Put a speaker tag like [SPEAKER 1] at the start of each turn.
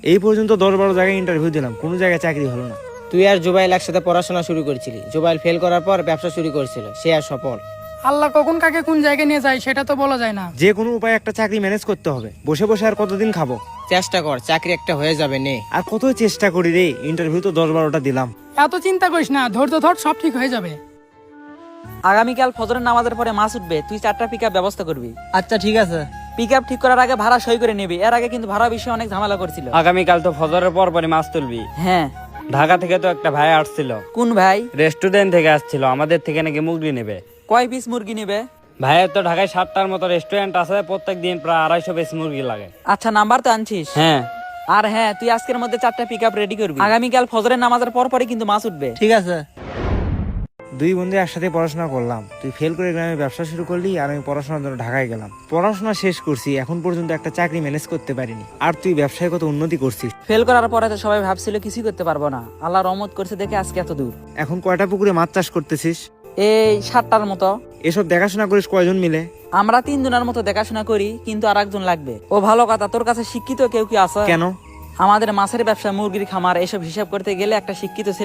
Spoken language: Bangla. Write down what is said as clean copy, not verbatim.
[SPEAKER 1] এই পর্যন্ত 10-12 জায়গায় ইন্টারভিউ দিলাম, কোনো জায়গায় চাকরি হলো না।
[SPEAKER 2] তুই আর জুবাইল একসাথে পড়াশোনা শুরু করেছিলি, জুবাইল ফেল করার পর ব্যবসা শুরু করেছিল, সে আর সফল।
[SPEAKER 3] আল্লাহ কখন কাকে কোন জায়গায় নিয়ে যায় সেটা তো বলা যায় না।
[SPEAKER 1] যে কোনো উপায়ে একটা চাকরি ম্যানেজ করতে হবে, বসে বসে আর কতদিন খাবো।
[SPEAKER 2] চেষ্টা কর, চাকরি একটা হয়ে যাবে নে।
[SPEAKER 1] আর কত চেষ্টা করি রে, ইন্টারভিউ তো 10-12টা দিলাম।
[SPEAKER 3] এত চিন্তা করিস না, ধৈর্য ধর, সব ঠিক হয়ে যাবে।
[SPEAKER 4] আগামীকাল ফজরের নামাজের পরে মাছ উঠবে, তুই 4টা পিকআপ ব্যবস্থা করবি।
[SPEAKER 5] আচ্ছা ঠিক আছে।
[SPEAKER 4] পিকআপ ঠিক করার আগে ভাড়া সই করে নিবি, এর আগে কিন্তু ভাড়া বিষয়ে অনেক ঝামেলা করছিল।
[SPEAKER 6] আগামীকাল তো ফজরের পর পরই মাছ তুলবি।
[SPEAKER 4] হ্যাঁ।
[SPEAKER 6] ঢাকা থেকে তো একটা ভাই আসছিল,
[SPEAKER 4] কোন ভাই?
[SPEAKER 6] রেস্টুরেন্ট থেকে আসছিল, আমাদের থেকে নাকি মুরগি নেবে।
[SPEAKER 4] কয় পিস মুরগি নিবে?
[SPEAKER 6] ভাইয়ের তো ঢাকায় 7টার মতো রেস্টুরেন্ট আছে, প্রত্যেক দিন প্রায় 250 পিস মুরগি লাগে।
[SPEAKER 4] আচ্ছা, নাম্বার তো আনছিস?
[SPEAKER 6] হ্যাঁ।
[SPEAKER 4] আর হ্যাঁ, তুই আজকের মধ্যে 4টা পিকআপ রেডি করবি, আগামীকাল ফজরের নামাজের পর পরই কিন্তু মাছ উঠবে।
[SPEAKER 5] ঠিক আছে।
[SPEAKER 1] দুই বন্ধু একসাথে পড়াশোনা করলাম, তুই ফেল করে গ্রামে ব্যবসা শুরু করলি, আর আমি পড়াশোনার জন্য ঢাকায় গেলাম। পড়াশোনা শেষ করছি, এখন পর্যন্ত একটা চাকরি ম্যানেজ করতে পারিনি। আর তুই ব্যবসায় কত উন্নতি করছিস।
[SPEAKER 4] ফেল করার পরে তো সবাই ভাবছিল কিছুই করতে পারবো না, আল্লাহ রহমত করছে দেখে আজকে এত দূর।
[SPEAKER 1] এখন কয়টা পুকুরে মাছ চাষ করতেছিস?
[SPEAKER 4] এই 7টার মতো।
[SPEAKER 1] এসব দেখাশোনা করিস কয়জন মিলে?
[SPEAKER 4] আমরা 3 জনের মতো দেখাশোনা করি, কিন্তু আর একজন লাগবে। ও ভালো কথা, তোর কাছে শিক্ষিত কেউ কি আছে?
[SPEAKER 1] কেন?
[SPEAKER 4] আমাদের মাছের ব্যবসা, মুরগির খামার, এসব হিসাব করতে গেলে একটা শিক্ষিত ছেলে